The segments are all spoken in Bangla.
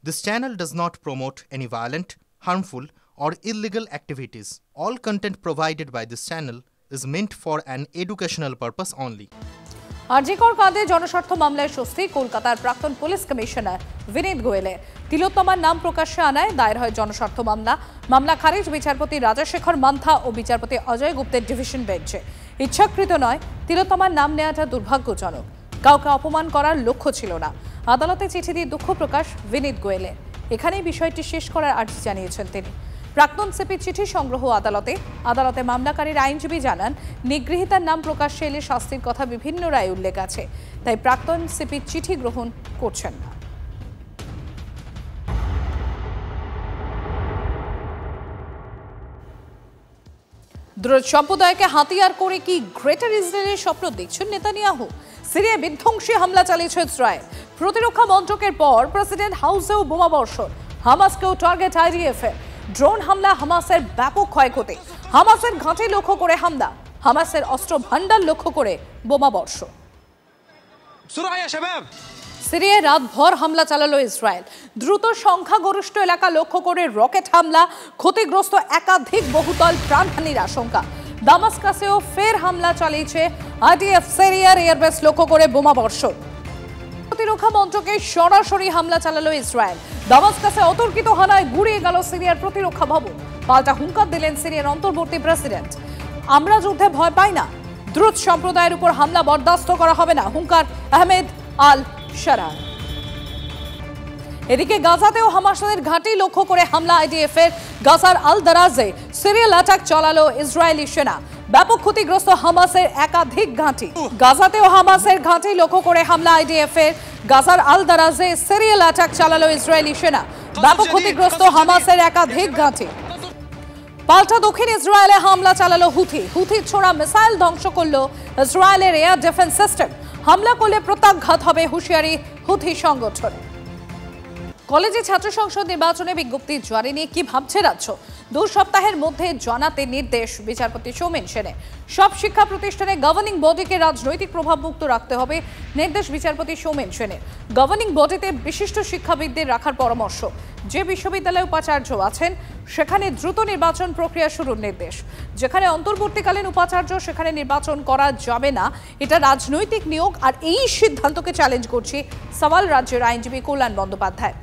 This channel does not promote any violent, harmful, or illegal activities. All content provided by this channel is meant for an educational purpose only. RG Kar কাণ্ডে জনস্বার্থ মামলায় স্বস্তি কলকাতার প্রাক্তন পুলিশ কমিশনার বিনীত গোয়েলের। তিলোত্তমার নাম প্রকাশ্যে আনায় দায়ের হয় জনস্বার্থ মামলা খারিজ বিচারপতি রাজাশেখর মান্থা ও বিচারপতি অজয় গুপ্তের ডিভিশন বেঞ্চে। ইচ্ছাকৃত নয়, তিলোত্তমার নাম নেওয়াটা দুর্ভাগ্যজনক। কাউকে অপমান করার লক্ষ্য ছিল না। আদালতে চিঠি দিয়ে দুঃখ প্রকাশ বিনীত গোয়েলের। এখানেই বিষয়টি শেষ করার আর্জি জানিয়েছেন তিনি। প্রাক্তন সিপির চিঠি সংগ্রহ আদালতে মামলাকারীর আইনজীবী জানান, নিগৃহীতার নাম প্রকাশ্যে এলে শাস্তির কথা বিভিন্ন রায়ে উল্লেখ আছে, তাই প্রাক্তন সিপির চিঠি গ্রহণ করছেন না। দ্রুত সম্প্রদায়কে হাতিয়ার করে কি গ্রেটার ইসরায়েলের স্বপ্ন দেখছেন নেতানিয়াহু? সিরিয়ায় বিধ্বংসী হামলা চালিয়েছে ইসরায়েল। প্রতিরক্ষা মন্ত্রকের পর প্রেসিডেন্ট হাউসেও বোমাবর্ষণ। হামাসকেও টার্গেট আইডিএফ এর। ড্রোন হামলা হামাসের ব্যাপক ক্ষয়ক্ষতি। হামাসের ঘাঁটি লক্ষ্য করে হামলা। হামাসের অস্ত্র ভান্ডার লক্ষ্য করে বোমাবর্ষণ। সিরিয়ায় রাতভর হামলা চালালো ইসরায়েল। দ্রুত সংখ্যাগরিষ্ঠ এলাকা লক্ষ্য করে রকেট হামলা, ক্ষতিগ্রস্ত একাধিক বহুতল, প্রাণহানির আশঙ্কা। দামাস্কাসেও ফের হামলা চালিয়েছে আইডিএফ। সিরিয়ার এয়ারবেস লক্ষ্য করে বোমাবর্ষণ। প্রতিরক্ষা মন্ত্রকে সরাসরি হামলা চালালো ইসরায়েল। দামাস্কাসে অতর্কিত হানায় গুড়িয়ে গেল সিরিয়ার প্রতিরক্ষা ভবন। পাল্টা হুঙ্কার দিলেন সিরিয়ার অন্তর্বর্তী প্রেসিডেন্ট। আমরা যুদ্ধে ভয় পাই না, দ্রুত সম্প্রদায়ের উপর হামলা বরদাস্ত করা হবে না, হুঙ্কার আহমেদ আল শারার। এদিকে গাজাতেও হামাসের ঘাঁটি লক্ষ্য করে হামলা আইডিএফ এর। গাজার আল দারাজে সিরিয়াল অ্যাটাক চালালো ইসরায়েলি সেনা। ব্যাপক ক্ষতিগ্রস্ত হামাসের একাধিক ঘাঁটি। গাজাতেও হামাসের ঘাঁটি লক্ষ্য করে হামলা আইডিএফ এর। গাজার আল দারাজে সিরিয়াল অ্যাটাক চালালো ইসরায়েলি সেনা। ব্যাপক ক্ষতিগ্রস্ত হামাসের একাধিক ঘাঁটি। পাল্টা দক্ষিণ ইসরায়েলে হামলা চালালো হুথি ছোড়া মিসাইল ধ্বংস করলো ইসরায়েলের এয়ার ডিফেন্স সিস্টেম। হামলা করলে প্রত্যাঘাত হবে, হুঁশিয়ারি হুথি সংগঠন। কলেজে ছাত্র সংসদ নির্বাচনে বিজ্ঞপ্তি জারি নিয়ে কি ভাবছে রাজ্য? 2 সপ্তাহের মধ্যে জানাতে নির্দেশ বিচারপতি সৌমেন সেনের। সব শিক্ষা প্রতিষ্ঠানে গভর্নিং বডিকে রাজনৈতিক প্রভাব মুক্ত রাখতে হবে, নির্দেশ বিচারপতি সৌমেন সেনের। গভর্নিং বডিতে বিশিষ্ট শিক্ষাবিদদের রাখার পরামর্শ। যে বিশ্ববিদ্যালয়ে উপাচার্য আছেন সেখানে দ্রুত নির্বাচন প্রক্রিয়া শুরুর নির্দেশ। যেখানে অন্তর্বর্তীকালীন উপাচার্য সেখানে নির্বাচন করা যাবে না, এটা রাজনৈতিক নিয়োগ, আর এই সিদ্ধান্তকে চ্যালেঞ্জ করছি সওয়াল রাজ্যের আইনজীবী কল্যাণ বন্দ্যোপাধ্যায়।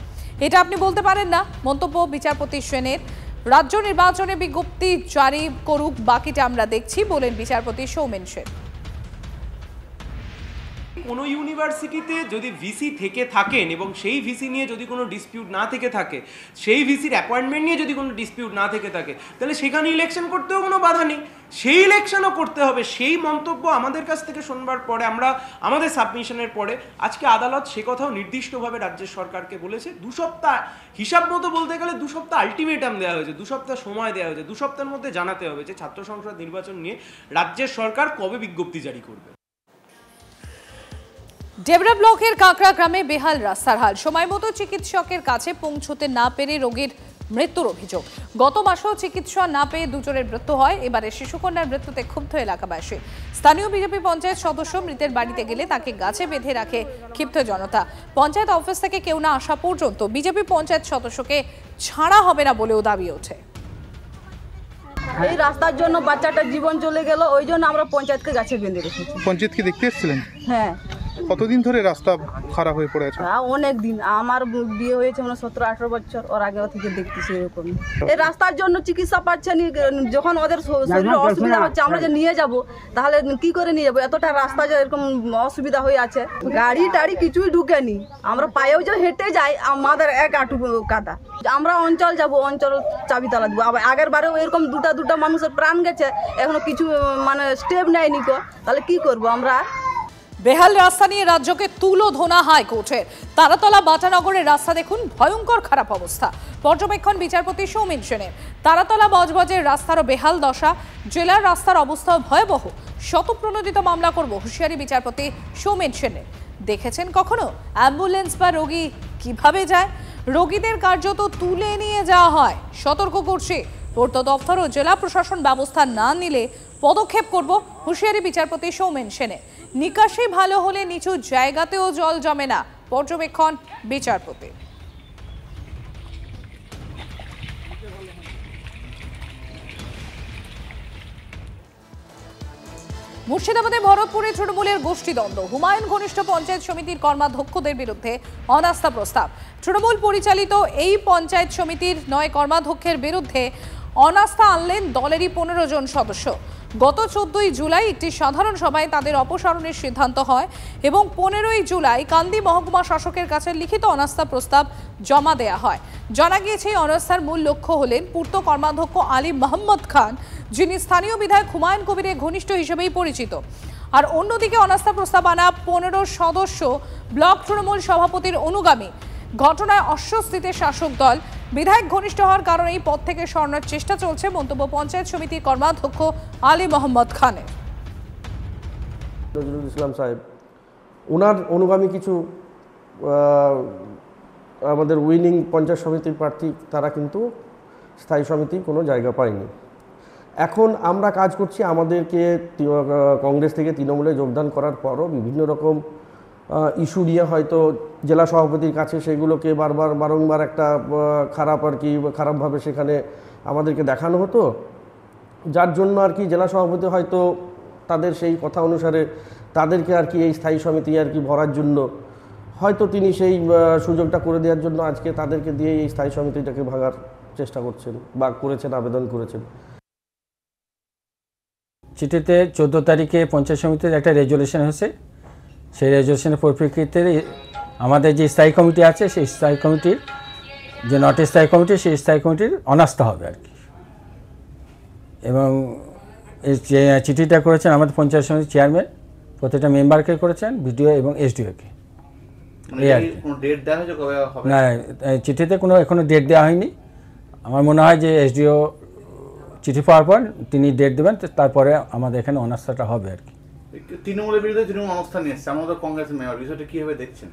এটা আপনি বলতে পারেন না, মন্তব্য বিচারপতি সেনের। রাজ্য নির্বাচনে বিজ্ঞপ্তি জারি করুক, বাকিটা আমরা দেখছি, বলেন বিচারপতি সৌমেন সেন। কোনো ইউনিভার্সিটিতে যদি ভিসি থেকে থাকেন এবং সেই ভিসি নিয়ে যদি কোনো ডিসপিউট না থেকে থাকে, সেই ভিসির অ্যাপয়েন্টমেন্ট নিয়ে যদি কোনো ডিসপিউট না থেকে থাকে, তাহলে সেখানে ইলেকশন করতেও কোনো বাধা নেই, সেই ইলেকশনও করতে হবে। সেই মন্তব্য আমাদের কাছ থেকে শোনবার পরে, আমরা আমাদের সাবমিশনের পরে আজকে আদালত সে কথাও নির্দিষ্টভাবে রাজ্যের সরকারকে বলেছে। 2 সপ্তাহ হিসাব মতো বলতে গেলে 2 সপ্তাহ আলটিমেটাম দেওয়া হয়েছে, 2 সপ্তাহ সময় দেওয়া হয়েছে। 2 সপ্তাহের মধ্যে জানাতে হবে যে ছাত্র সংসদ নির্বাচন নিয়ে রাজ্যের সরকার কবে বিজ্ঞপ্তি জারি করবে। ডেবরা ব্লকের কাঁকড়া গ্রামে বেহাল রাস্তার হাল। সময় মতো চিকিৎসকের কাছে পৌঁছতে না পেরে রোগীর মৃত্যুর অভিযোগ। গত মাসেও চিকিৎসা না পেয়ে 2 জনের মৃত্যু হয়। এবারে শিশুকন্যার মৃত্যুতে ক্ষুব্ধ এলাকাবাসী। স্থানীয় বিজেপি পঞ্চায়েত সদস্য মৃতের বাড়িতে গেলে তাকে গাছে বেঁধে রাখে ক্ষিপ্ত জনতা। পঞ্চায়েত অফিস থেকে কেউ না আসা পর্যন্ত বিজেপি পঞ্চায়েত সদস্যকে ছাড়া হবে না বলেও দাবি ওঠে। এই রাস্তার জন্য বাচ্চাটার জীবন চলে গেল, ওই জন্য আমরা পঞ্চায়েতকে গাছে বেঁধে রেখেছি। পঞ্চায়েতকে দেখতে এসেছিলেন? হ্যাঁ। কতদিন ধরে রাস্তা খারাপ হয়ে পড়ে আছে? অনেক দিন। আমার বিয়ে হয়েছে 17-18 বছর, ওর আগে থেকে দেখতেছি এরকম। এই রাস্তার জন্য চিকিৎসা পাচ্ছে না। যখন ওদের শরীরে অসুবিধা হচ্ছে, আমরা যে নিয়ে যাব, তাহলে কি করে নিয়ে যাবো? এতটা রাস্তা যে এরকম অসুবিধা হয়ে আছে, গাড়ি টাড়ি কিছুই ঢুকেনি। আমরা পায়েও যে হেঁটে যাই, আমাদের 1 হাঁটু কাদা। আমরা অঞ্চল যাব, অঞ্চল চাবিতলা দেবো। আবার আগের বারেও এরকম দুটা মানুষের প্রাণ গেছে, এখনো কিছু মানে স্টেপ নেয়নি। তাহলে কি করব আমরা? বেহাল রাস্তা নিয়ে রাজ্যকে তুলোধনা হাইকোর্টের। তারাতলা বাটানগরের রাস্তা দেখুন, ভয়ঙ্কর খারাপ অবস্থা। পর্যবেক্ষণ বিচারপতি সৌমেন সেনের। তারাতলা বজবজের রাস্তারও বেহাল দশা, জেলার রাস্তার অবস্থাও ভয়াবহ। শতপ্রণোদিত মামলা করব, হুঁশিয়ারি বিচারপতি সৌমেন সেনের। দেখেছেন কখনো অ্যাম্বুলেন্স বা রোগী কিভাবে যায়? রোগীদের কার্যত তুলে নিয়ে যাওয়া হয়। সতর্ক করছে পূর্ত দপ্তর ও জেলা প্রশাসন ব্যবস্থা না নিলে পদক্ষেপ করব, হুঁশিয়ারি বিচারপতি সৌমেন সেনের। নিকাশি ভালো হলে নিচু জায়গাতেও জল জমে না, পর্যবেক্ষণ বিচারপতি। মুর্শিদাবাদে ভরতপুরে তৃণমূলের গোষ্ঠীদ্বন্দ্ব, হুমায়ুন ঘনিষ্ঠ পঞ্চায়েত সমিতির কর্মাধ্যক্ষদের বিরুদ্ধে অনাস্থা প্রস্তাব। তৃণমূল পরিচালিত এই পঞ্চায়েত সমিতির 9 কর্মাধ্যক্ষের বিরুদ্ধে অনাস্থা আনলেন দলেরই 15 জন সদস্য। গত 14ই জুলাই একটি সাধারণ সভায় তাদের অপসারণের সিদ্ধান্ত হয় এবং 15ই জুলাই কান্দি মহকুমা শাসকের কাছে লিখিত অনাস্থা প্রস্তাব জমা দেয়া হয়। জানা গিয়েছে এই অনাস্থার মূল লক্ষ্য হলেন পূর্ত কর্মাধ্যক্ষ আলী মোহাম্মদ খান, যিনি স্থানীয় বিধায়ক হুমায়ুন কবিরের ঘনিষ্ঠ হিসেবেই পরিচিত। আর অন্যদিকে অনাস্থা প্রস্তাব আনা 15 সদস্য ব্লক তৃণমূল সভাপতির অনুগামী। ঘটনায় অস্বস্তিতে শাসক দল। বিধায়ক ঘনিষ্ঠ হওয়ার কারণে এই পদ থেকে সরানোর চেষ্টা চলছে, মন্তব্য পঞ্চায়েত সমিতির কর্মাধ্যক্ষ আলী মোহাম্মদ খানের। নজরুল ইসলাম সাহেব, ওনার অনুগামী কিছু আমাদের উইনিং পঞ্চায়েত সমিতির প্রার্থী, তারা কিন্তু স্থায়ী সমিতির কোনো জায়গা পায়নি। এখন আমরা কাজ করছি, আমাদেরকে কংগ্রেস থেকে তৃণমূলে যোগদান করার পরও বিভিন্ন রকম ইস্যু নিয়ে হয়তো জেলা সভাপতির কাছে সেগুলোকে বারংবার একটা খারাপভাবে সেখানে আমাদেরকে দেখানো হতো, যার জন্য জেলা সভাপতি হয়তো তাদের সেই কথা অনুসারে তাদেরকে এই স্থায়ী সমিতি ভরার জন্য হয়তো তিনি সেই সুযোগটা করে দেওয়ার জন্য আজকে তাদেরকে দিয়ে এই স্থায়ী সমিতিটাকে ভাঙার চেষ্টা করছেন বা করেছেন, আবেদন করেছেন। চিঠিতে 14 তারিখে পঞ্চায়েত সমিতির একটা রেজলিউশন হয়েছে। সেই রেজলিউশনের পরিপ্রেক্ষিতে আমাদের যে স্থায়ী কমিটি আছে, সেই স্থায়ী কমিটির যে নট স্থায়ী কমিটি, সেই স্থায়ী কমিটির অনাস্থা হবে এবং এই যে চিঠিটা করেছেন আমাদের পঞ্চায়েত সমিতির চেয়ারম্যান, প্রত্যেকটা মেম্বারকে করেছেন, বিডিও এবং এসডিওকে। না, চিঠিতে কোনো এখনো ডেট দেওয়া হয়নি। আমার মনে হয় যে এসডিও চিঠি পাওয়ার পর তিনি ডেট দেবেন, তারপরে আমাদের এখানে অনাস্থাটা হবে তৃণমূলের বিরুদ্ধে তৃণমূল অবস্থান নিয়েছে, আমাদের কংগ্রেসের মেয়র, বিষয়টা কিভাবে দেখছেন?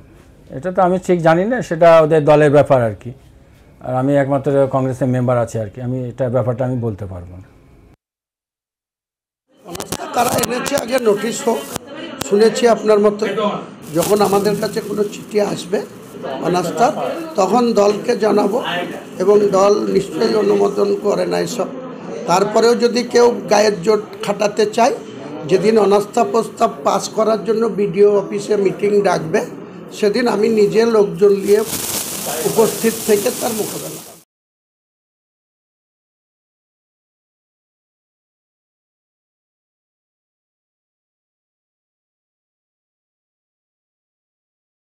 এটা তো আমি ঠিক জানি না, সেটা ওদের দলের ব্যাপার আর আমি একমাত্র কংগ্রেসের মেম্বার আছি আমি এটা ব্যাপারটা আমি বলতে পারবো না। তারা এনেছে আগে নোটিশ হোক, শুনেছি আপনার মতো যখন আমাদের কাছে কোনো চিঠি আসবে অনাস্থার, তখন দলকে জানাবো এবং দল নিশ্চয়ই অনুমোদন করে না এসব। তারপরেও যদি কেউ গায়ের জোর খাটাতে চায়, যেদিন অনাস্থা প্রস্তাব পাস করার জন্য বিডিও অফিসে মিটিং ডাকবে, সেদিন আমি নিজে লোকজন নিয়ে উপস্থিত থেকে তার মোকাবেলা